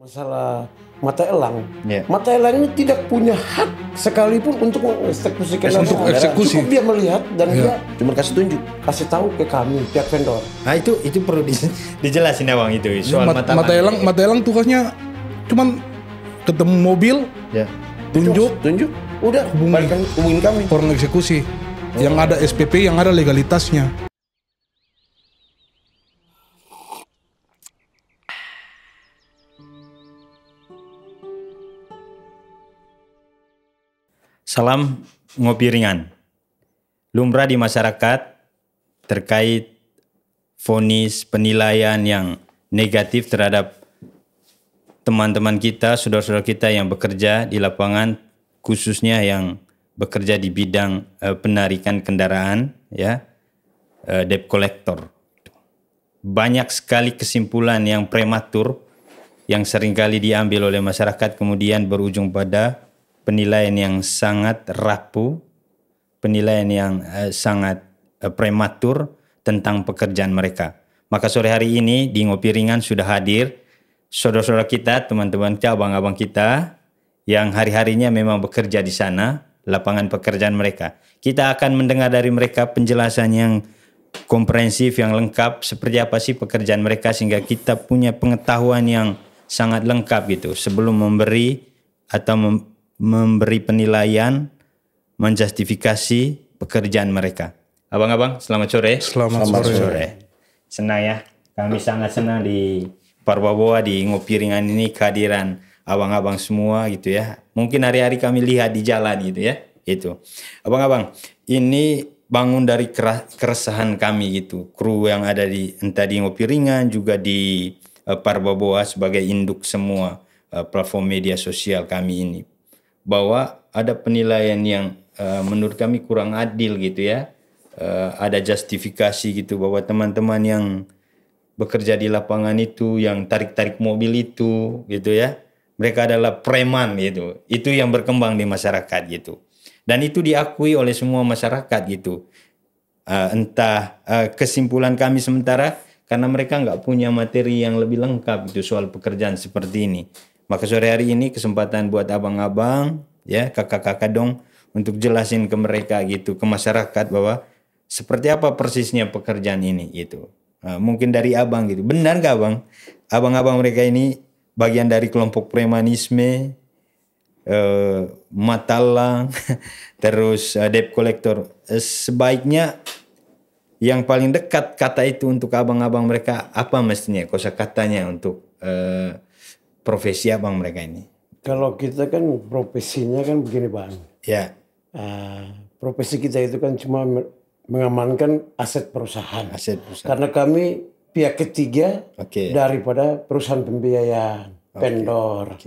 Masalah mata elang, mata elang ini tidak punya hak sekalipun untuk mengeksekusi kendaraan. Untuk eksekusi. Cukup dia melihat dan dia cuma kasih tunjuk, kasih tahu ke kami pihak vendor. Nah itu perlu dijelasin ya bang itu soal mata elang. Mata elang tugasnya cuman ketemu mobil, tunjuk, udah hubungin kami. orang eksekusi, yang ada SPP, yang ada legalitasnya. Salam ngopi ringan. Lumrah di masyarakat terkait vonis penilaian yang negatif terhadap teman-teman kita, saudara-saudara kita yang bekerja di lapangan, khususnya yang bekerja di bidang penarikan kendaraan, debt collector. Banyak sekali kesimpulan yang prematur yang seringkali diambil oleh masyarakat kemudian berujung pada penilaian yang sangat rapuh, penilaian yang sangat prematur tentang pekerjaan mereka. Maka sore hari ini di Ngopi Ringan sudah hadir saudara-saudara kita, teman-teman kita, abang-abang kita yang hari-harinya memang bekerja di sana, lapangan pekerjaan mereka. Kita akan mendengar dari mereka penjelasan yang komprehensif, yang lengkap, seperti apa sih pekerjaan mereka sehingga kita punya pengetahuan yang sangat lengkap gitu sebelum memberi atau memberi penilaian, menjustifikasi pekerjaan mereka. Abang-abang, selamat sore. Selamat sore. Senang ya, kami sangat senang di Parbaboa di Ngopi Ringan ini kehadiran abang-abang semua gitu ya. Mungkin hari-hari kami lihat di jalan gitu ya. Itu. Abang-abang, ini bangun dari keresahan kami gitu. Kru yang ada entah di Ngopi Ringan juga di Parbaboa sebagai induk semua platform media sosial kami ini. Bahwa ada penilaian yang menurut kami kurang adil gitu ya. Ada justifikasi gitu bahwa teman-teman yang bekerja di lapangan itu, yang tarik-tarik mobil itu gitu ya. Mereka adalah preman gitu. Itu yang berkembang di masyarakat gitu. Dan itu diakui oleh semua masyarakat gitu. Entah kesimpulan kami sementara karena mereka nggak punya materi yang lebih lengkap gitu soal pekerjaan seperti ini. Maka sore hari ini kesempatan buat abang-abang, ya kakak-kakak dong, untuk jelasin ke mereka gitu, ke masyarakat bahwa seperti apa persisnya pekerjaan ini gitu. Mungkin dari abang gitu, benar gak bang? Abang-abang mereka ini bagian dari kelompok premanisme, matalang, terus debt collector. Sebaiknya yang paling dekat kata itu untuk abang-abang mereka apa mestinya? Kosakatanya untuk profesi abang mereka ini? Kalau kita kan profesinya kan begini bang. Ya. Profesi kita itu kan cuma mengamankan aset perusahaan. Karena Okay. kami pihak ketiga daripada perusahaan pembiayaan, vendor.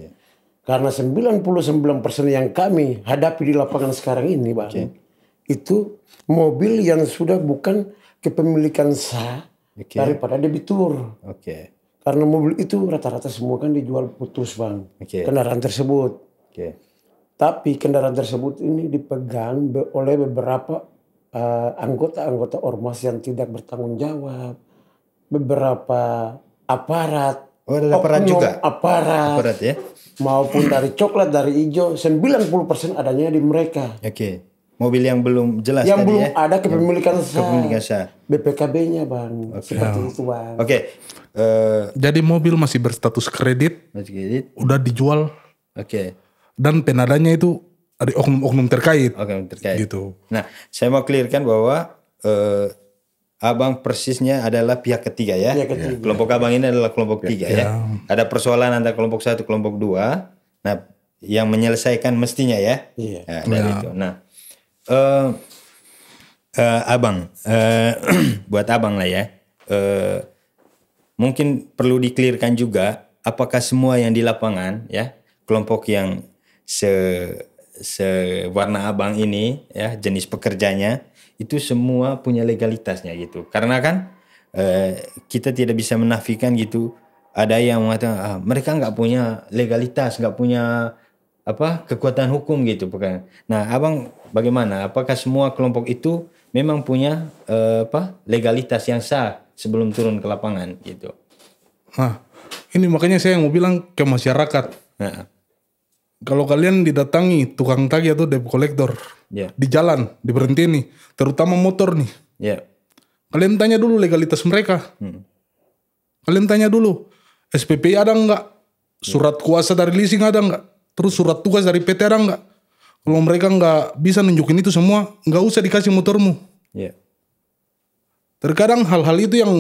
Karena 99% yang kami hadapi di lapangan sekarang ini bang, itu mobil yang sudah bukan kepemilikan sah daripada debitur. Karena mobil itu rata-rata semua kan dijual putus bang, kendaraan tersebut. Tapi kendaraan tersebut ini dipegang oleh beberapa anggota-anggota ormas yang tidak bertanggung jawab, beberapa aparat, ada aparat juga, aparat ya, maupun dari coklat, dari hijau, 90% adanya di mereka. Mobil yang belum jelas yang tadi belum ya? ada kepemilikan sah. sah. BPKB-nya bang, seperti itu bang. Jadi mobil masih berstatus kredit, udah dijual, dan penadanya itu dari oknum-oknum terkait. Gitu. Nah, saya mau clearkan bahwa abang persisnya adalah pihak ketiga ya. Kelompok abang ini adalah kelompok tiga ya. Ada persoalan antara kelompok 1, kelompok 2. Nah, yang menyelesaikan mestinya ya. Dari itu. Nah, abang, buat abang lah ya. Mungkin perlu diklirkan juga apakah semua yang di lapangan ya, kelompok yang sewarna abang ini ya, jenis pekerjanya itu semua punya legalitasnya gitu. Karena kan kita tidak bisa menafikan gitu, ada yang mengatakan mereka nggak punya legalitas, nggak punya kekuatan hukum gitu. Nah, abang bagaimana? Apakah semua kelompok itu memang punya legalitas yang sah sebelum turun ke lapangan gitu? Nah, Ini makanya saya mau bilang ke masyarakat. Kalau kalian didatangi tukang tagih atau debt collector di jalan, diberhentiin nih, terutama motor nih. Kalian tanya dulu legalitas mereka. Kalian tanya dulu, SPPI ada enggak? Surat kuasa dari leasing ada enggak? Terus surat tugas dari PT ada enggak? Kalau mereka enggak bisa nunjukin itu semua, enggak usah dikasih motormu. Terkadang hal-hal itu yang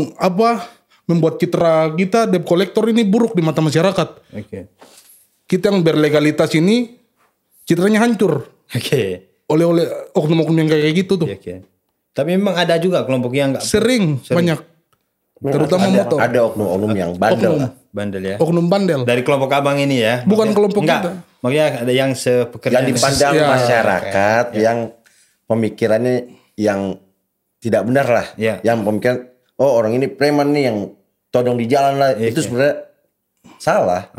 membuat citra kita debt collector ini buruk di mata masyarakat. Kita yang berlegalitas ini citranya hancur. Oleh oknum-oknum yang kayak gitu tuh. Tapi memang ada juga kelompok yang enggak sering. Banyak. Terutama motor. Ada oknum-oknum yang bandel. Bandel ya. Oknum bandel. Dari kelompok abang ini ya. Bukan kelompok enggak, kita. Makanya ada yang sepekerjaan. Yang dipandang masyarakat yang pemikirannya yang tidak benar lah. Yang pemikiran, oh orang ini preman nih yang todong di jalan lah. Itu sebenarnya salah.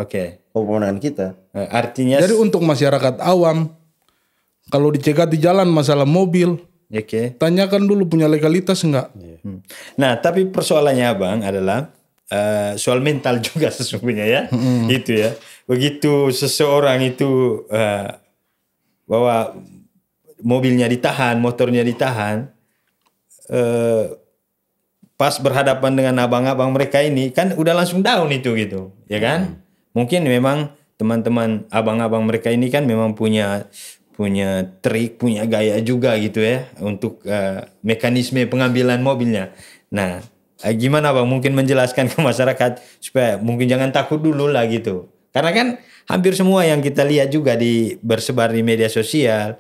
Pemandangan kita. Artinya. Jadi untuk masyarakat awam, kalau dicegat di jalan masalah mobil, tanyakan dulu punya legalitas enggak. Nah, tapi persoalannya Abang adalah soal mental juga sesungguhnya ya. Itu ya. Begitu seseorang itu bahwa mobilnya ditahan, motornya ditahan, pas berhadapan dengan abang-abang mereka ini kan udah langsung down itu gitu, ya kan? Mungkin memang teman-teman abang-abang mereka ini kan memang punya trik, punya gaya juga gitu ya untuk mekanisme pengambilan mobilnya. Nah, gimana Bang mungkin menjelaskan ke masyarakat supaya mungkin jangan takut dulu lah gitu. Karena kan hampir semua yang kita lihat juga bersebar di media sosial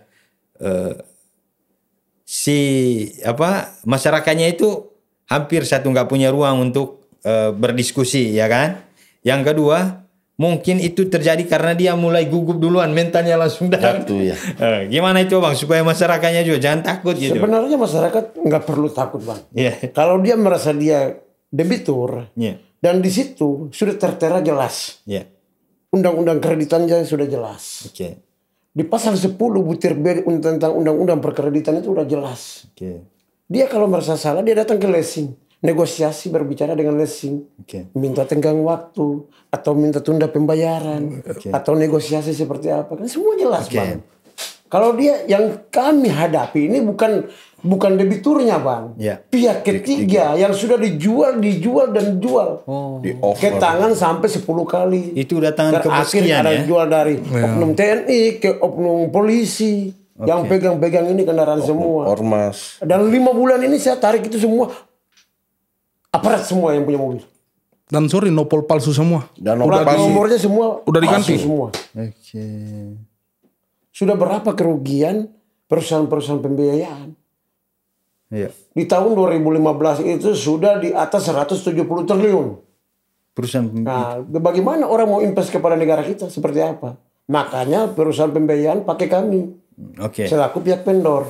masyarakatnya itu hampir satu nggak punya ruang untuk berdiskusi, ya kan? Yang kedua, mungkin itu terjadi karena dia mulai gugup duluan, mentalnya langsung down. Gimana itu Bang supaya masyarakatnya juga jangan takut gitu? Sebenarnya masyarakat nggak perlu takut Bang. Kalau dia merasa dia debitur dan di situ sudah tertera jelas. Undang-undang kreditannya sudah jelas. Di pasal 10 butir B tentang undang-undang perkreditan itu udah jelas. Dia kalau merasa salah dia datang ke leasing. Negosiasi berbicara dengan leasing, minta tenggang waktu atau minta tunda pembayaran atau negosiasi seperti apa, kan semua jelas Bang. Kalau dia yang kami hadapi ini bukan debiturnya Bang, pihak ketiga yang sudah dijual dan jual ke tangan sampai 10 kali. Itu datangan kebeskian ada ya? Jual dari oknum TNI ke oknum polisi yang pegang-pegang ini kendaraan semua. Ormas. Dan 5 bulan ini saya tarik itu semua. Aparat semua yang punya mobil. Dan sorry, nopol palsu semua. Dan nomornya semua udah diganti semua. Sudah berapa kerugian perusahaan-perusahaan pembiayaan? Di tahun 2015 itu sudah di atas 170 triliun. Nah, bagaimana orang mau invest kepada negara kita seperti apa? Makanya perusahaan pembiayaan pakai kami. Selaku pihak vendor.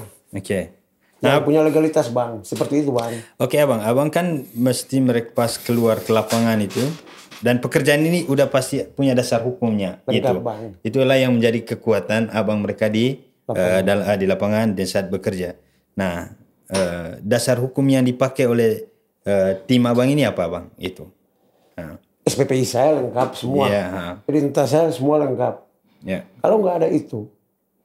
Nah, punya legalitas Bang, seperti itu Bang. Abang kan mesti mereka pas keluar ke lapangan itu dan pekerjaan ini udah pasti punya dasar hukumnya. Lengkap, Bang. Itulah yang menjadi kekuatan abang mereka di lapangan dan saat bekerja. Nah, dasar hukum yang dipakai oleh tim abang ini apa Bang? Itu. SPPI saya lengkap semua. Perintah saya semua lengkap. Kalau nggak ada itu,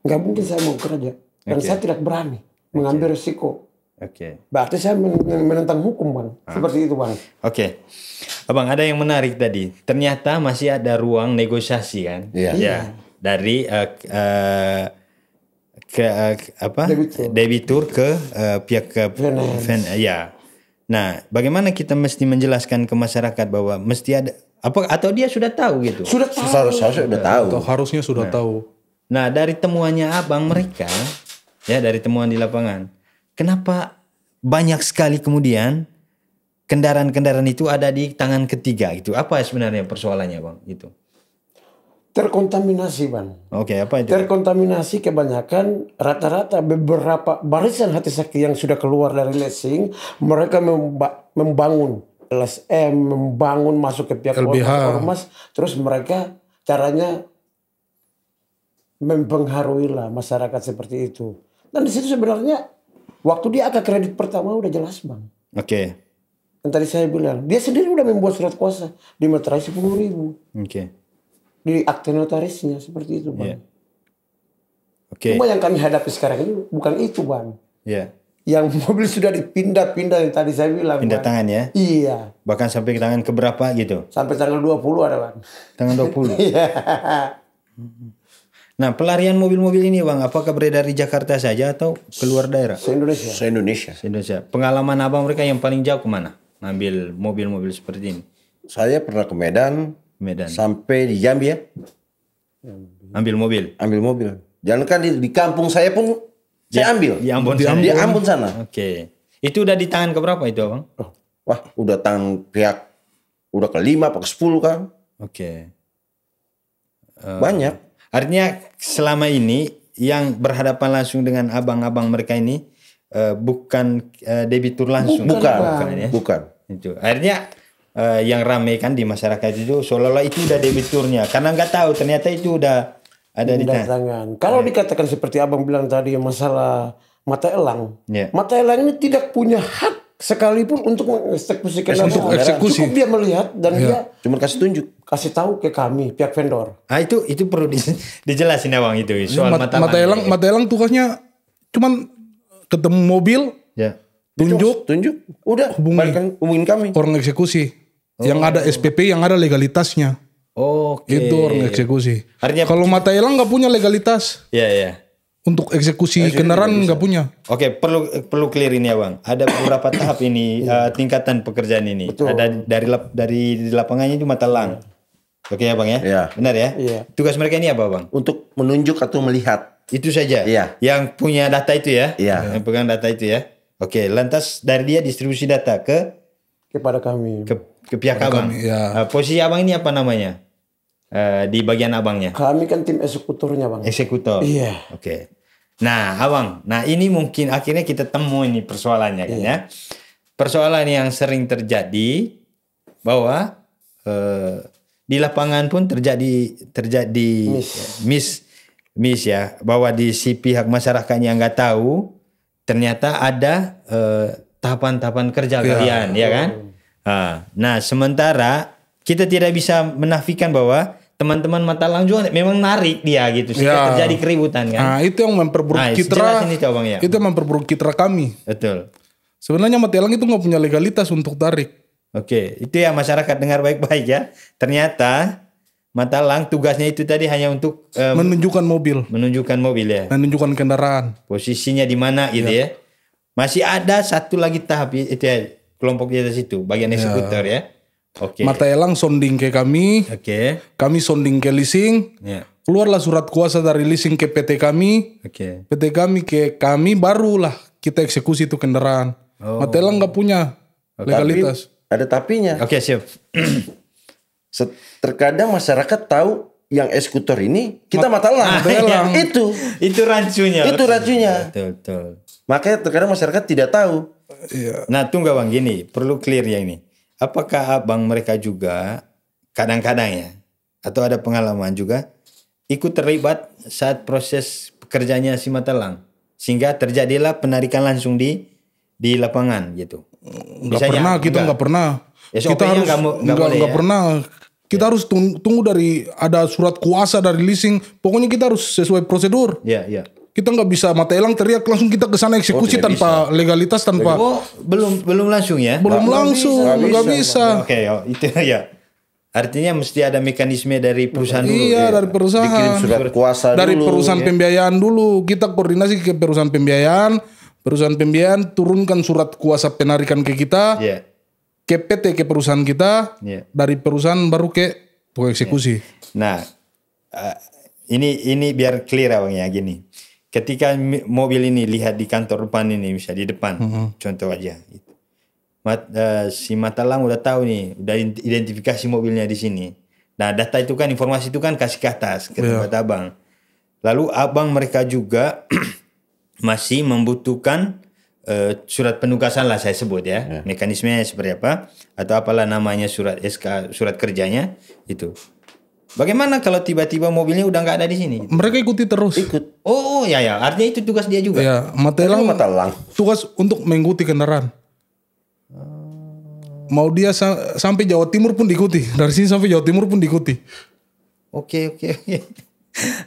nggak mungkin saya mau kerja dan saya tidak berani mengambil risiko. Berarti saya menentang hukum Bang. Seperti itu Bang. Abang ada yang menarik tadi. Ternyata masih ada ruang negosiasi kan? Dari debitur ke pihak Nah, bagaimana kita mesti menjelaskan ke masyarakat bahwa mesti ada atau dia sudah tahu gitu? Sudah tahu. Sudah tahu. Harusnya sudah tahu. Nah, dari temuannya abang mereka, dari temuan di lapangan, kenapa banyak sekali kemudian kendaraan-kendaraan itu ada di tangan ketiga gitu? Apa sebenarnya persoalannya Bang? Itu terkontaminasi Bang. Apa itu? Terkontaminasi kebanyakan rata-rata beberapa barisan hati sakti yang sudah keluar dari leasing, mereka membangun LSM, membangun masuk ke pihak ormas, terus mereka caranya mempengaruhi lah masyarakat seperti itu. Dan di situ sebenarnya waktu dia akad kredit pertama udah jelas Bang. Yang tadi saya bilang, dia sendiri udah membuat surat kuasa di materai 10.000. Di akte notarisnya seperti itu, Bang. Cuma yang kami hadapi sekarang ini bukan itu, Bang. Yang mobil sudah dipindah-pindah yang tadi saya bilang. Pindah tangan ya? Iya. Bahkan sampai ke tangan keberapa gitu? Sampai tanggal 20 ada, Bang. Tanggal 20? Iya. Nah, pelarian mobil-mobil ini, Bang, apakah beredar di Jakarta saja atau keluar daerah? Se-Indonesia. Se-Indonesia. Pengalaman abang mereka yang paling jauh kemana? Ngambil mobil-mobil seperti ini? Saya pernah ke Medan. Sampai di Jambi ya. Ambil mobil? Ambil mobil. Jangan kan di kampung saya pun saya ambil. Di Ambon sana. Oke. Itu udah di tangan keberapa itu, Bang? Wah, udah tangan pihak udah ke-5 atau ke-10 kan. Oke. Banyak. Artinya selama ini yang berhadapan langsung dengan abang-abang mereka ini bukan debitur langsung. Bukan. Itu. Akhirnya yang ramai kan di masyarakat itu seolah-olah itu udah debiturnya. Karena nggak tahu ternyata itu udah ada di tangan. Kalau dikatakan seperti abang bilang tadi masalah mata elang. Mata elang ini tidak punya hak sekalipun untuk mengeksekusi kendaraan. Untuk eksekusi. Cukup dia melihat dan dia cuma kasih tunjuk. Kasih tahu ke kami pihak vendor. Itu perlu dijelasin ya, Bang, itu soal mata elang. Mata elang tugasnya cuman ketemu mobil, tunjuk, udah hubungin kami. Orang eksekusi. Yang ada SPP, yang ada legalitasnya. Itu orang eksekusi. Artinya kalau mata elang nggak punya legalitas. Untuk eksekusi kendaraan nggak punya. Oke, perlu clear ini ya, Bang. Ada beberapa tahap ini tingkatan pekerjaan ini. Betul. Ada dari lapangannya itu mata elang. Oke ya, Bang ya? Benar ya? Tugas mereka ini apa, Bang? Untuk menunjuk atau melihat. Itu saja. Yang punya data itu ya? Yang pegang data itu ya. Oke, lantas dari dia distribusi data kepada kami. Ke pihak abang. Posisi abang ini apa namanya? Di bagian abangnya. Kami kan tim eksekutornya, Bang. Eksekutor. Iya. Oke. Nah, abang. Nah, ini mungkin akhirnya kita temu ini persoalannya kan ya. Persoalan yang sering terjadi bahwa di lapangan pun terjadi miss ya, bahwa di si pihak masyarakatnya nggak tahu ternyata ada tahapan-tahapan kerja kalian, ya kan? Nah, sementara kita tidak bisa menafikan bahwa teman-teman mata elang juga memang narik dia gitu, sehingga terjadi keributan kan? Nah, itu yang memperburuk citra. Itu yang memperburuk citra kami. Betul. Sebenarnya mata elang itu nggak punya legalitas untuk tarik. Oke, itu ya masyarakat dengar baik-baik ya. Ternyata mata elang tugasnya itu tadi hanya untuk menunjukkan mobil. Menunjukkan mobil ya. Menunjukkan kendaraan. Posisinya di mana gitu ya. Masih ada satu lagi tahap itu ya, kelompok di atas itu, bagian eksekutor ya. Oke. Mata elang sounding ke kami. Kami sounding ke leasing. Keluarlah surat kuasa dari leasing ke PT kami. PT kami ke kami, barulah kita eksekusi itu kendaraan. Mata elang nggak punya legalitas. Ada tapinya. Oke, siap. Terkadang masyarakat tahu yang eksekutor ini kita mata elang. Itu rancunya. Betul. Makanya terkadang masyarakat tidak tahu. Nah, tunggu Bang, gini, perlu clear ya ini. Apakah abang mereka juga kadang-kadang ya, atau ada pengalaman juga ikut terlibat saat proses pekerjaannya si mata elang, sehingga terjadilah penarikan langsung di lapangan gitu? Kita nggak pernah. Kita harus nggak pernah. Kita harus tunggu dari ada surat kuasa dari leasing. Pokoknya kita harus sesuai prosedur. Kita nggak bisa mata elang teriak langsung kita ke sana eksekusi tanpa legalitas, tanpa. Belum langsung ya? Belum langsung, nggak bisa. Oke, itu ya. Artinya mesti ada mekanisme dari perusahaan dulu. Iya, dari perusahaan. Dikirim surat kuasa dari dulu. Perusahaan pembiayaan dulu. Kita koordinasi ke perusahaan pembiayaan. Perusahaan pembiayaan turunkan surat kuasa penarikan ke kita. Ke PT, ke perusahaan kita. Dari perusahaan baru ke eksekusi. Nah, ini biar clear Bang ya, gini. Ketika mobil ini lihat di kantor depan ini, misalnya di depan, contoh aja. Si mata elang udah tahu nih, udah identifikasi mobilnya di sini. Nah, data itu kan, informasi itu kan kasih ke atas, ke tempat abang. Lalu abang mereka juga masih membutuhkan surat penugasan lah saya sebut ya. Mekanismenya seperti apa, atau apalah namanya, surat SK, surat kerjanya itu. Bagaimana kalau tiba-tiba mobilnya udah nggak ada di sini? Mereka ikuti terus. Oh ya, artinya itu tugas dia juga. Mata elang tugas untuk mengikuti kendaraan. Mau dia sampai Jawa Timur pun diikuti. Dari sini sampai Jawa Timur pun diikuti. Oke.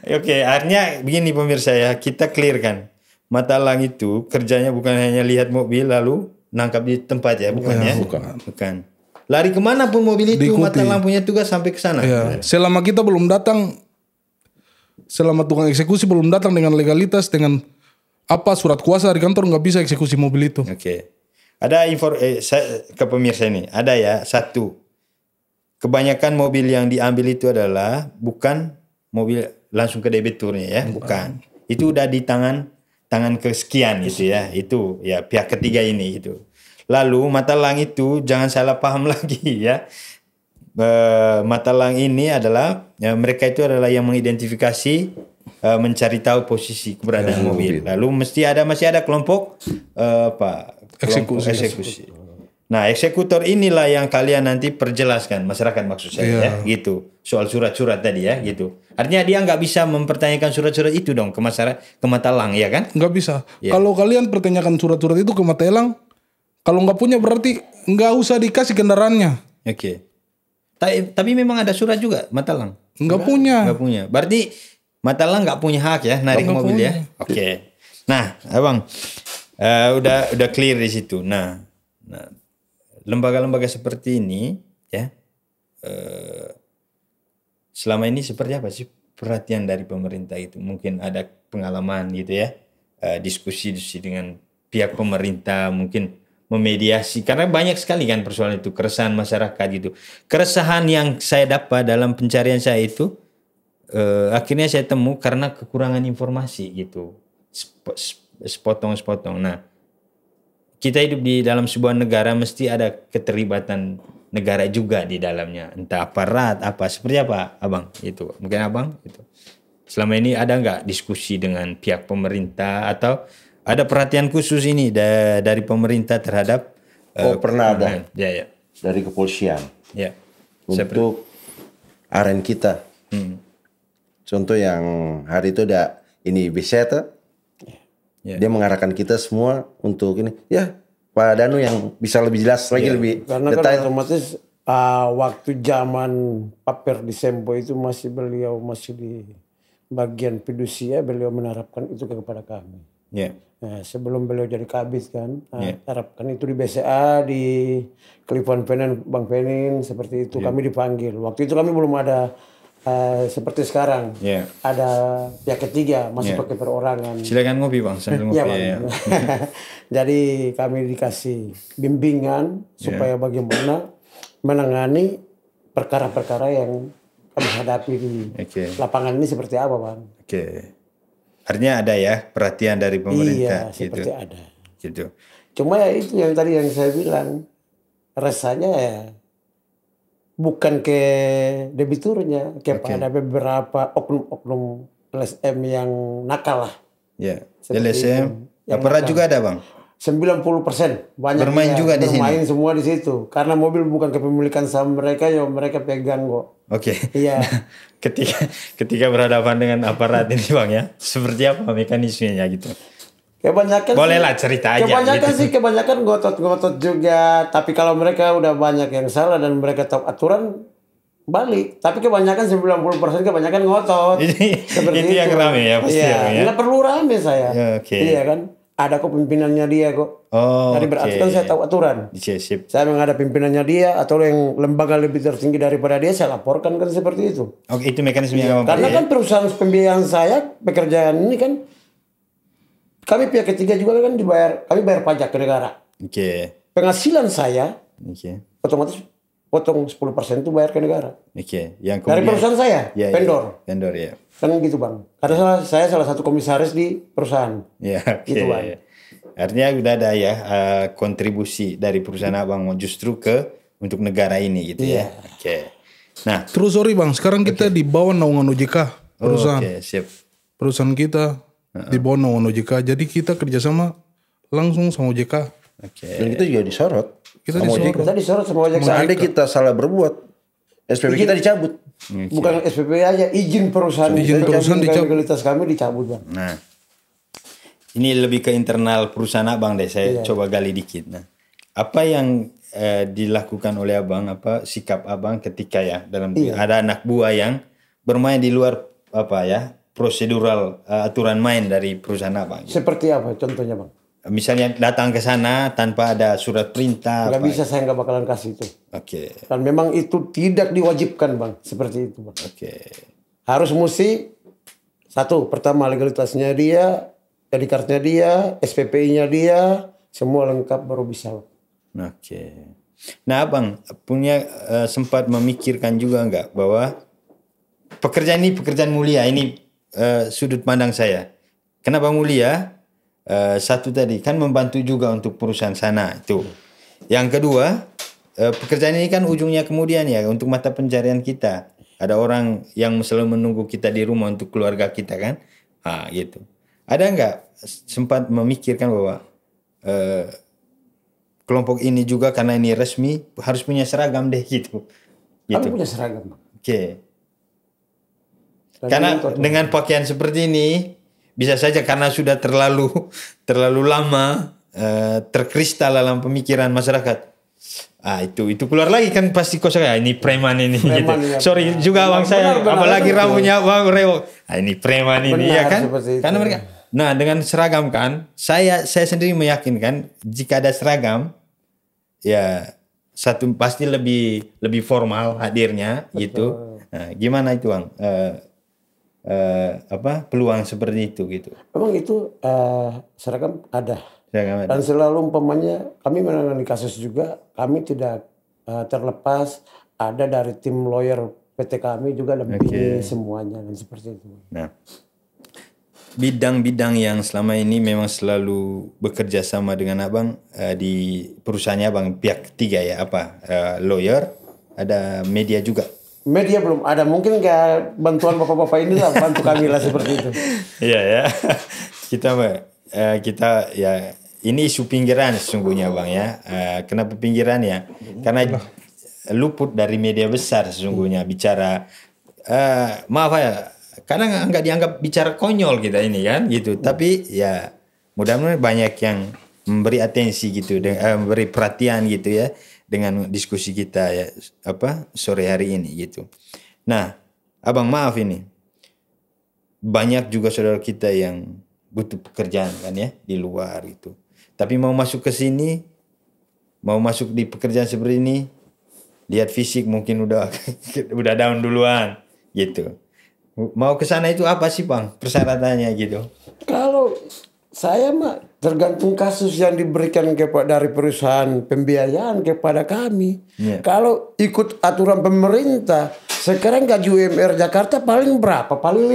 Oke, artinya begini pemirsa ya, kita clear kan. Mata elang itu kerjanya bukan hanya lihat mobil lalu nangkap di tempat ya, bukan ya? Bukan. Lari kemana pun mobil itu, diikuti. Mata elang punya tugas sampai ke sana. Ya. Selama kita belum datang, selama tukang eksekusi belum datang dengan legalitas, dengan surat kuasa dari kantor, nggak bisa eksekusi mobil itu. Oke. Ada ke pemirsa ini, ada ya satu. Kebanyakan mobil yang diambil itu adalah bukan mobil langsung ke debiturnya ya, bukan. Itu udah di tangan kesekian gitu ya. Itu ya pihak ketiga ini itu. Lalu mata elang itu jangan salah paham lagi ya. Mata elang ini adalah mereka itu adalah yang mengidentifikasi, mencari tahu posisi keberadaan mobil. Lalu masih ada kelompok eksekusi. Nah, eksekutor inilah yang kalian nanti perjelaskan masyarakat maksud saya ya, gitu. Soal surat-surat tadi ya, gitu. Artinya dia nggak bisa mempertanyakan surat-surat itu dong ke mata elang ya kan? Nggak bisa. Ya. Kalau kalian pertanyakan surat-surat itu ke mata elang, kalau nggak punya berarti nggak usah dikasih kendaraannya. Oke. Tapi memang ada surat juga mata elang? Nggak punya. Berarti mata elang nggak punya hak ya narik mobil ya? Oke. Nah, abang, udah clear di situ. Nah, lembaga-lembaga seperti ini ya, selama ini seperti apa sih perhatian dari pemerintah itu? Mungkin ada pengalaman gitu ya, diskusi dengan pihak pemerintah, mungkin memediasi, karena banyak sekali kan persoalan itu, keresahan masyarakat gitu. Keresahan yang saya dapat dalam pencarian saya itu akhirnya saya temu karena kekurangan informasi gitu, sepotong-sepotong. Nah, kita hidup di dalam sebuah negara, mesti ada keterlibatan negara juga di dalamnya, entah aparat seperti apa abang itu, mungkin abang itu selama ini ada nggak diskusi dengan pihak pemerintah atau ada perhatian khusus ini dari pemerintah terhadap pernah ada ya. Dari kepolisian ya untuk aren kita. Contoh yang hari itu ada ini Beseta. Dia mengarahkan kita semua untuk ini. Ya, Pak Danu yang bisa lebih jelas lagi, lebih karena detail. Kan otomatis waktu zaman Pak Perdisembo itu beliau masih di bagian fidusia, beliau menerapkan itu kepada kami. Nah, sebelum beliau jadi kabit kan, harapkan itu di BCA, di Kelipuan Penen, Bang Penin, seperti itu kami dipanggil. Waktu itu kami belum ada seperti sekarang, ada pihak ketiga masih pakai perorangan. Silakan ngopi bang, sambil ngopi. Ya. Jadi kami dikasih bimbingan supaya bagaimana menangani perkara-perkara yang kami hadapi di lapangan ini seperti apa bang. Artinya ada ya perhatian dari pemerintah. Iya, seperti ada. Gitu. Cuma ya itu yang tadi yang saya bilang, rasanya ya bukan ke debiturnya, kepada beberapa oknum-oknum LSM yang nakal lah. Ya, LSM. Aparat juga ada bang? 90% banyak bermain juga di sini. Bermain semua di situ. Karena mobil bukan kepemilikan saham mereka, ya mereka pegang kok. Iya. Ketika berhadapan dengan aparat ini bang ya, seperti apa mekanismenya gitu? Kebanyakan bolehlah cerita aja. Kebanyakan ngotot juga. Tapi kalau mereka udah banyak yang salah dan mereka tahu aturan, balik. Tapi kebanyakan 90% kebanyakan ngotot. Seperti itu yang rame ya pasti. Iya. Nggak perlu rame saya. Iya kan. Ada kok pimpinannya dia kok. Jadi berarti kan saya tahu aturan. Saya menghadap pimpinannya dia atau yang lembaga lebih tertinggi daripada dia, saya laporkan kan seperti itu. Itu mekanismenya. Karena kan perusahaan pembiayaan saya, pekerjaan ini kan kami pihak ketiga juga kan kami bayar pajak ke negara. Penghasilan saya otomatis potong 10% itu bayar ke negara. Yang dari perusahaan saya, vendor. Vendor ya. Kan gitu bang. Karena saya salah satu komisaris di perusahaan. Gitu bang. Artinya udah ada ya kontribusi dari perusahaan abang justru untuk negara ini gitu ya. Nah, terus sorry bang, sekarang kita di bawah naungan OJK perusahaan. Siap. Perusahaan kita di bawah naungan OJK, jadi kita kerjasama langsung sama OJK. Dan kita juga disorot. Kita disorot sama OJK. Seandainya kita salah berbuat, SPP kita dicabut. Bukan SPP aja, izin perusahaan dicabut. Legalitas kami dicabut bang. Nah, ini lebih ke internal perusahaan abang deh. Saya coba gali dikit. Nah, apa yang dilakukan oleh abang, sikap abang ketika ya dalam ada anak buah yang bermain di luar prosedural aturan main dari perusahaan abang. Seperti apa contohnya bang? Misalnya datang ke sana tanpa ada surat perintah. Nggak bisa, saya nggak bakalan kasih itu. Oke. Dan memang itu tidak diwajibkan bang, seperti itu bang. Oke. Harus mesti satu, pertama legalitasnya dia, ID card-nya dia, SPPI-nya dia, semua lengkap baru bisa bang. Oke. Nah abang punya sempat memikirkan juga nggak bahwa pekerjaan ini pekerjaan mulia, ini sudut pandang saya. Kenapa mulia? Satu tadi kan membantu juga untuk perusahaan sana itu. Yang kedua, pekerjaan ini kan ujungnya kemudian ya untuk mata pencarian kita. Ada orang yang selalu menunggu kita di rumah untuk keluarga kita kan, gitu. Ada nggak sempat memikirkan bahwa kelompok ini juga karena ini resmi harus punya seragam deh gitu. Kami punya seragam. Oke. Karena dengan pakaian seperti ini bisa saja karena sudah terlalu lama terkristal dalam pemikiran masyarakat. Itu keluar lagi kan pasti kosakata ini preman ini gitu. Ya, sorry juga bang saya apalagi rambutnya bang rewok. ini preman ini ya kan. Karena mereka. Nah dengan seragam kan saya sendiri meyakinkan jika ada seragam ya satu pasti lebih formal hadirnya. Betul. Gitu. Nah, gimana itu bang? Peluang seperti itu gitu. Memang itu seragam ada. Dan selalu umpamanya kami menangani kasus juga, kami tidak terlepas ada dari tim lawyer PT kami juga lebih semuanya dan seperti itu. Nah, bidang-bidang yang selama ini memang selalu bekerja sama dengan abang di perusahaannya abang pihak ketiga ya lawyer, ada media juga. Media belum ada, mungkin kayak bantuan bapak-bapak inilah bantu kami lah seperti itu. Iya ya, kita ya ini isu pinggiran sesungguhnya bang ya. Kenapa pinggiran ya? Karena luput dari media besar sesungguhnya bicara. Maaf ya, karena nggak dianggap bicara konyol kita ini kan gitu. Tapi ya mudah-mudahan banyak yang memberi atensi gitu, memberi perhatian gitu ya. Dengan diskusi kita ya sore hari ini gitu. Nah, abang maaf ini banyak juga saudara kita yang butuh pekerjaan kan ya di luar gitu. Tapi mau masuk ke sini, mau masuk di pekerjaan seperti ini, lihat fisik mungkin udah down duluan gitu. Mau ke sana itu apa sih bang persyaratannya gitu? Kalau saya mah tergantung kasus yang diberikan dari perusahaan pembiayaan kepada kami. Yeah. Kalau ikut aturan pemerintah, sekarang gaji UMR Jakarta paling berapa? Paling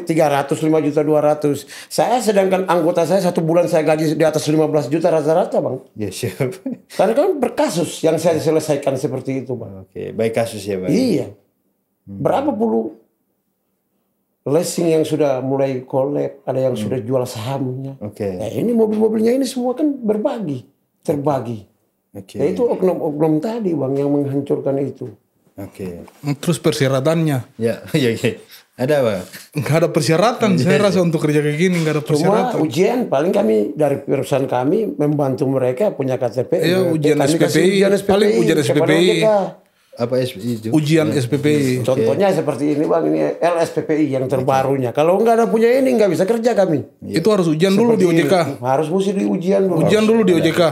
5.300.000, 5.200.000. Saya sedangkan anggota saya 1 bulan saya gaji di atas 15 juta rata-rata bang. Ya siap. Karena kan berkasus yang saya selesaikan seperti itu bang. Oke, baik kasus ya bang. Iya. Berapa puluh leasing yang sudah mulai collab, ada yang sudah jual sahamnya. Nah, ini mobil-mobilnya ini semua kan terbagi. Nah, itu oknum-oknum tadi bang yang menghancurkan itu. Terus persyaratannya? Ya. Ada bang? Nggak ada persyaratan. Saya rasa untuk kerja kayak gini nggak ada persyaratan. Cuma ujian paling kami dari perusahaan kami membantu mereka punya KTP. Iya ujian SPPI. Paling ujian SPPI. Apa SPPI itu? Ujian SPPI. Contohnya seperti ini bang, ini LSPPI yang terbarunya. Kalau nggak ada punya ini nggak bisa kerja kami. Itu harus ujian dulu di OJK. Harus mesti di ujian dulu. Ujian dulu di OJK.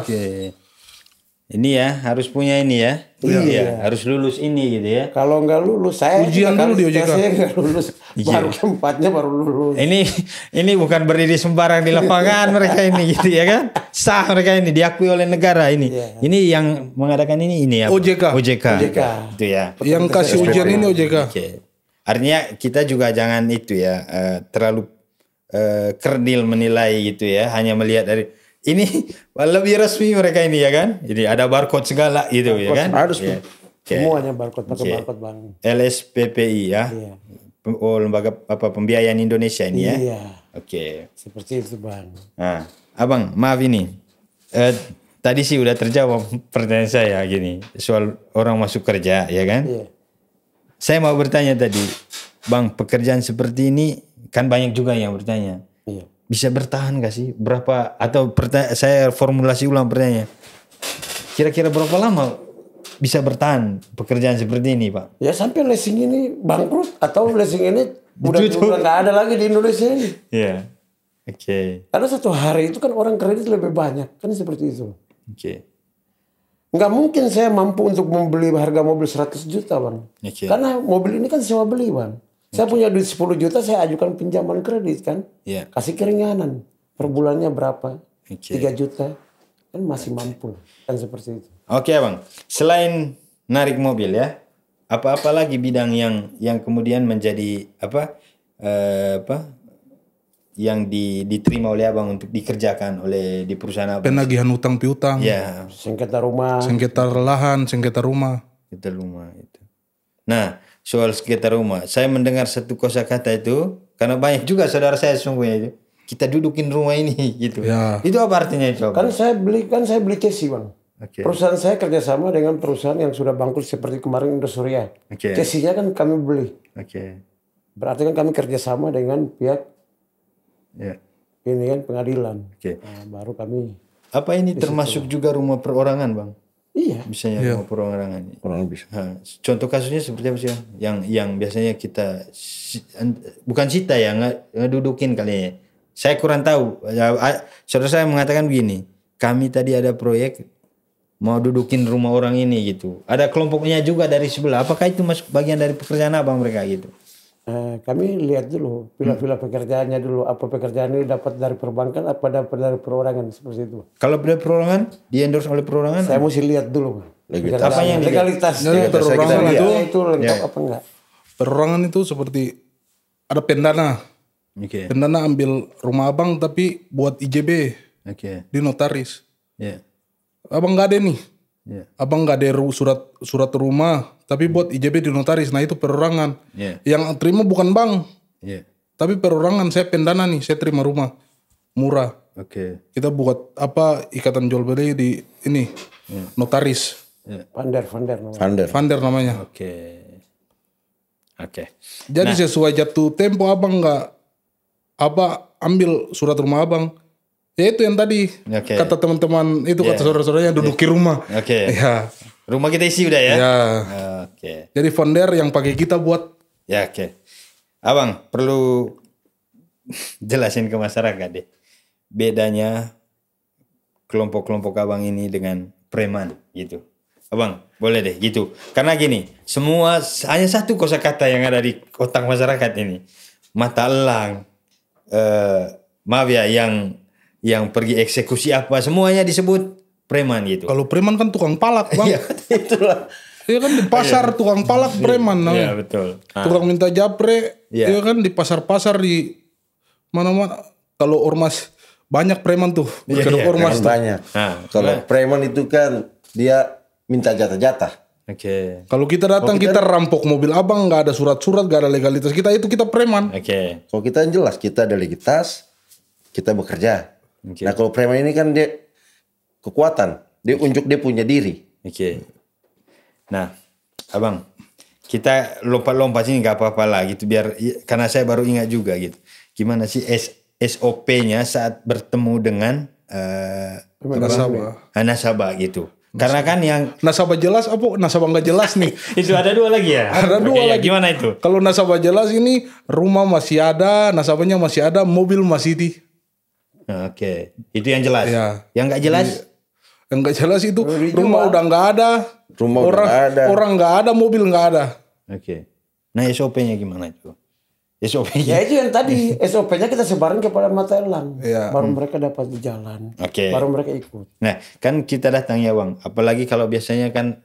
Ini ya harus punya ini ya. Iya. Harus lulus ini gitu ya. Kalau nggak lulus saya ujian dulu di OJK. Saya nggak lulus. Baru keempatnya baru lulus. Ini bukan berdiri sembarang di lapangan mereka ini gitu ya kan. Sah mereka ini diakui oleh negara ini. Ini yang mengadakan ini ya. OJK. Itu ya. Yang kasih ujian ini OJK. Artinya kita juga jangan itu ya terlalu kerdil menilai gitu ya. Hanya melihat dari ini lebih resmi mereka ini ya kan. Jadi ada barcode segala gitu ya kan. Harus semuanya barcode pakai barcode bang. LSPPI ya. Lembaga pembiayaan Indonesia ini ya. Iya. Seperti itu bang. Nah, abang maaf ini. Tadi sih udah terjawab pertanyaan saya gini soal orang masuk kerja ya kan. Iya. Saya mau bertanya tadi, bang pekerjaan seperti ini kan banyak juga yang bertanya. Iya. Bisa bertahan gak sih? Berapa atau saya formulasi ulang pertanyaannya. Kira-kira berapa lama bisa bertahan pekerjaan seperti ini, Pak? Ya sampai leasing ini bangkrut atau leasing ini udah nggak ada lagi di Indonesia ini. Iya. Oke. Karena satu hari itu kan orang kredit lebih banyak, kan seperti itu. Oke. Nggak mungkin saya mampu untuk membeli harga mobil 100 juta, Bang. Oke. Karena mobil ini kan sewa beli, Bang. Saya punya duit 10 juta, saya ajukan pinjaman kredit kan. Iya. Kasih keringanan. Per bulannya berapa? Oke. 3 juta. Kan masih mampu. Kan seperti itu. Oke, Bang. Selain narik mobil ya, apa-apa lagi bidang yang kemudian menjadi yang diterima oleh Abang untuk dikerjakan oleh di perusahaan Abang? Penagihan utang piutang. Ya. Sengketa rumah. Sengketa lahan, sengketa rumah. Sengketa rumah itu. Nah, soal sengketa rumah, saya mendengar satu kosakata itu karena banyak juga saudara saya sungguhnya itu. Kita dudukin rumah ini gitu. Ya. Itu apa artinya itu? Kan saya beli cesi, Bang. Okay. Perusahaan saya kerjasama dengan perusahaan yang sudah bangkrut seperti kemarin Indosuria. Okay. Cesinya kan kami beli. Oke. Berarti kan kami kerjasama dengan pihak ini kan pengadilan. Oke. Nah, baru kami. Apa ini termasuk juga rumah perorangan, Bang? Iya. Misalnya rumah perorangan. Orang bisa. Contoh kasusnya seperti apa sih, Bang? Yang biasanya kita bukan sita ya, ngedudukin kali ya. Saya kurang tahu. Saudara saya mengatakan begini, kami tadi ada proyek mau dudukin rumah orang ini gitu. Ada kelompoknya juga dari sebelah. Apakah itu masuk bagian dari pekerjaan Abang mereka gitu? Kami lihat dulu pila-pila pekerjaannya dulu. Apa pekerjaan ini dapat dari perbankan, apa dapat dari perorangan seperti itu. Kalau dari perorangan, di-endorse oleh perorangan? Saya mesti lihat dulu. Apa yang legalitas? Perorangan itu lengkap apa enggak? Perorangan itu seperti ada pendana. Oke. Pendana ambil rumah Abang tapi buat IJB. Oke. Di notaris. Iya. Abang nggak ada nih. Yeah. Abang nggak ada surat rumah, tapi buat IJB di notaris. Nah itu perorangan. Yeah. Yang terima bukan bank, tapi perorangan. Saya pendana nih, saya terima rumah murah. Oke. Kita buat apa ikatan jual beli di ini notaris. Vander namanya. Oke. Jadi sesuai jatuh tempo Abang nggak ambil surat rumah Abang. Ya itu yang tadi kata teman-teman itu kata saudara-saudaranya duduki rumah. Oke. Ya. Rumah kita isi udah ya. Ya. Oke. Jadi founder yang pakai kita buat. Ya oke. Abang perlu jelasin ke masyarakat deh. Bedanya kelompok-kelompok Abang ini dengan preman gitu. Abang boleh deh gitu. Karena gini, semua hanya satu kosakata yang ada di otak masyarakat ini. Mata elang, maaf ya yang pergi eksekusi apa semuanya disebut preman gitu. Kalau preman kan tukang palak, Bang. Iya, itulah. Iya kan di pasar tukang palak preman namanya. Iya betul. Tukang minta japre, iya kan di pasar-pasar di mana-mana. Kalau ormas banyak preman tuh. Ormas banyak. Kalau preman itu kan dia minta jatah-jatah. Oke. Kalau kita datang kita rampok mobil Abang, nggak ada surat-surat, nggak ada legalitas kita preman. Oke. Kalau kita jelas kita ada legalitas, kita bekerja. Okay. Nah kalau preman ini kan dia kekuatan, dia unjuk dia punya diri. Oke. Nah, Abang, kita lompat-lompat sini nggak apa-apa lah gitu biar karena saya baru ingat juga gitu. Gimana sih SOP-nya saat bertemu dengan nasabah gitu. Karena kan yang nasabah jelas apa nasabah nggak jelas nih. Itu ada dua lagi ya. Ada dua lagi. Gimana itu? Kalau nasabah jelas ini rumah masih ada, nasabahnya masih ada, mobil masih di. Oke, itu yang jelas. Ya. Yang nggak jelas? Yang nggak jelas itu rumah udah nggak ada, orang nggak ada, mobil nggak ada. Oke. Nah SOP-nya gimana itu? SOP-nya? Ya itu yang tadi SOP-nya kita sebarin kepada mata elang, baru mereka dapat di jalan, baru mereka ikut. Nah kan kita datang ya Bang, apalagi kalau biasanya kan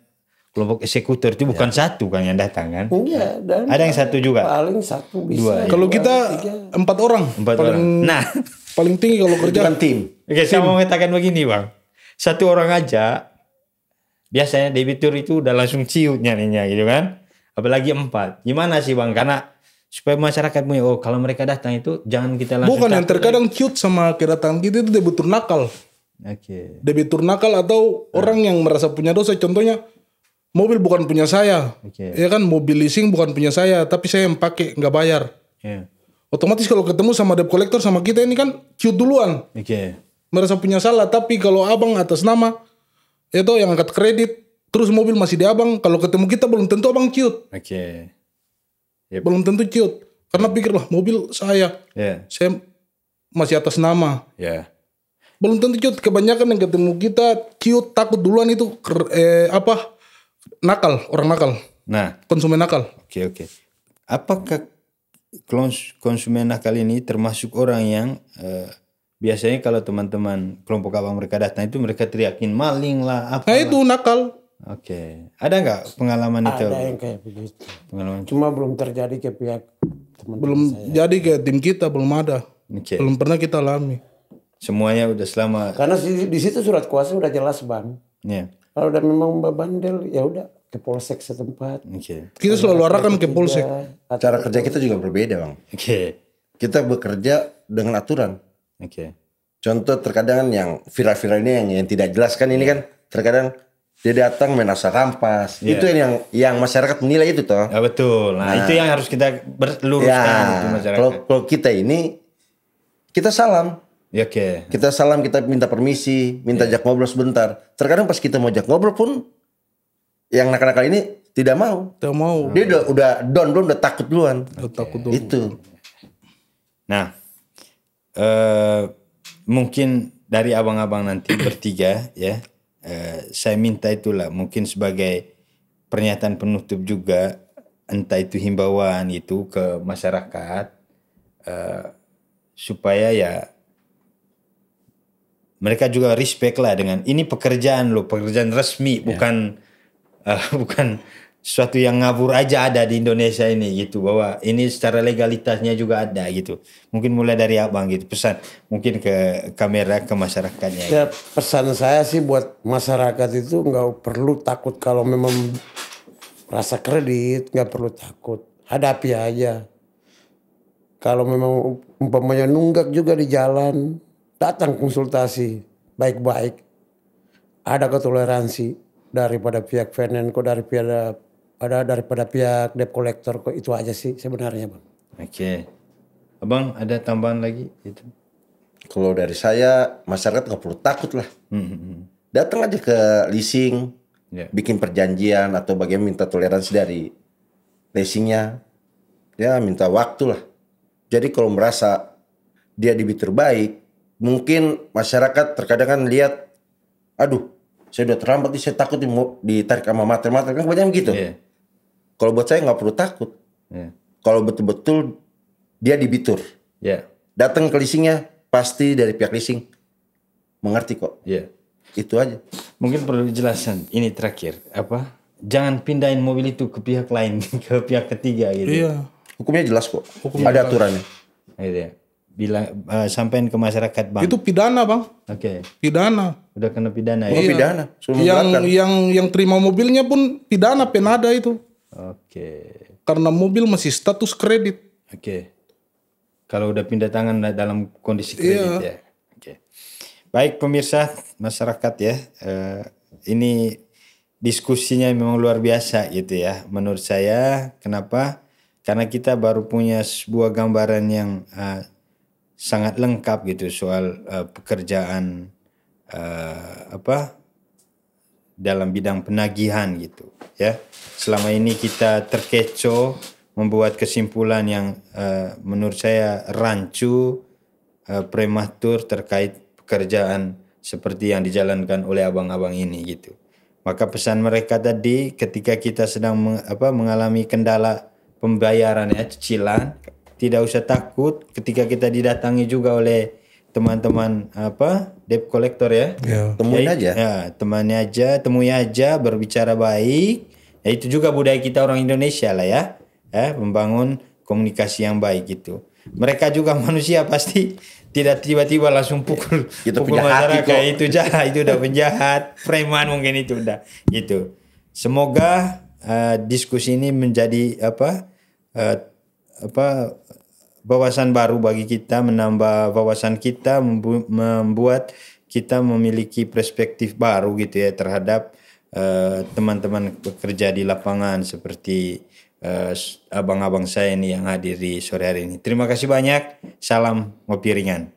kelompok eksekutor itu bukan satu kan yang datang kan? Iya. Dan ada yang satu juga. Paling satu bisa. Kalau kita 4 orang. Nah. Paling tinggi kalau kerja. Bukan tim. Oke, saya mau mengatakan begini Bang. 1 orang aja, biasanya debitur itu udah langsung ciut nyarinya gitu kan. Apalagi 4. Gimana sih Bang? Karena supaya masyarakat punya, kalau mereka datang itu jangan kita langsung. Bukan yang terkadang ciut sama kedatangan kita itu debitur nakal. Oke. Debitur nakal atau orang yang merasa punya dosa. Contohnya, mobil bukan punya saya. Ya kan, mobil leasing bukan punya saya. Tapi saya yang pakai, nggak bayar. Otomatis kalau ketemu sama debt collector sama kita ini kan ciut duluan. Merasa punya salah. Tapi kalau Abang atas nama Itu yang angkat kredit, terus mobil masih di abang. Kalau ketemu kita belum tentu abang ciut. Oke. Yep. Belum tentu ciut. Karena pikirlah mobil saya. Saya masih atas nama. Belum tentu ciut. Kebanyakan yang ketemu kita ciut, takut duluan itu nakal, orang nakal. Nah, konsumen nakal. Oke. Apakah konsumen nakal ini termasuk orang yang biasanya kalau teman-teman kelompok abang mereka datang itu mereka teriakin maling lah apa? Nah itu nakal. Oke. Ada nggak pengalaman itu? Ada yang kayak begitu. Cuma belum terjadi ke pihak teman-teman belum saya. Jadi ke tim kita belum ada. Belum pernah kita alami. Semuanya udah selama. Karena di situ surat kuasa udah jelas bang. Kalau udah memang bandel ya udah ke polsek setempat. Kita selalu arahkan ke polsek. Cara kerja kita juga berbeda bang. Kita bekerja dengan aturan. Contoh terkadang yang viral-viral ini yang tidak jelas kan ini kan terkadang dia datang main asal rampas. Itu yang masyarakat menilai itu toh. Ya betul. Nah itu yang harus kita luruskan itu masyarakat. Kalau kita ini kita salam. Kita salam, kita minta permisi, minta ajak ngobrol sebentar. Terkadang pas kita mau ajak ngobrol pun yang nakal-nakal ini tidak mau. Tidak mau. Dia udah down belum, udah takut duluan. Takut dulu. Itu. Nah, mungkin dari abang-abang nanti bertiga ya, saya minta itulah mungkin sebagai pernyataan penutup juga, entah itu himbauan itu ke masyarakat supaya ya mereka juga respect lah dengan ini pekerjaan lo, pekerjaan resmi, bukan sesuatu yang ngabur aja ada di Indonesia ini gitu, bahwa ini secara legalitasnya juga ada gitu. Mungkin mulai dari abang gitu pesan mungkin ke kamera ke masyarakatnya. Ya, pesan saya sih buat masyarakat itu nggak perlu takut kalau memang rasa kredit, nggak perlu takut, hadapi aja. Kalau memang umpamanya nunggak juga di jalan, datang konsultasi baik-baik, ada ketoleransi daripada pihak Venenco, daripada pihak debt collector, kok itu aja sih sebenarnya bang. Abang ada tambahan lagi itu? Kalau dari saya masyarakat nggak perlu takut lah, datang aja ke leasing, bikin perjanjian atau bagaimana minta toleransi dari leasingnya, ya minta waktu lah. Jadi kalau merasa dia debitur baik, mungkin masyarakat terkadang kan lihat, aduh saya udah terlambat nih, saya takut ditarik sama mater-mater kan banyak gitu. Kalau buat saya nggak perlu takut. Kalau betul-betul dia debitur, datang ke leasingnya pasti dari pihak leasing mengerti kok. Itu aja. Mungkin perlu dijelasan ini terakhir jangan pindahin mobil itu ke pihak lain, ke pihak ketiga gitu. Hukumnya jelas kok. Ada aturannya. Bilang sampaikan ke masyarakat bang. Itu pidana bang. Pidana. Udah kena pidana ya. Pidana. Yang terima mobilnya pun pidana penada itu. Karena mobil masih status kredit. Kalau udah pindah tangan dalam kondisi kredit ya. Baik pemirsa masyarakat ya, ini diskusinya memang luar biasa gitu ya. Menurut saya kenapa? Karena kita baru punya sebuah gambaran yang sangat lengkap gitu soal pekerjaan dalam bidang penagihan gitu ya. Selama ini kita terkecoh membuat kesimpulan yang menurut saya rancu, prematur terkait pekerjaan seperti yang dijalankan oleh abang-abang ini gitu. Maka pesan mereka tadi ketika kita sedang mengalami kendala pembayaran ya, cicilan, tidak usah takut ketika kita didatangi juga oleh teman-teman debt collector ya. Temuin aja. Temui aja, berbicara baik. Ya, itu juga budaya kita orang Indonesia lah ya. Membangun komunikasi yang baik gitu. Mereka juga manusia pasti tidak tiba-tiba langsung pukul masyarakat. Itu jahat, itu udah penjahat, preman mungkin itu udah gitu. Semoga diskusi ini menjadi wawasan baru bagi kita, menambah wawasan kita, membuat kita memiliki perspektif baru gitu ya terhadap teman-teman bekerja di lapangan seperti abang-abang saya ini yang hadir di sore hari ini. Terima kasih banyak. Salam ngopi ringan.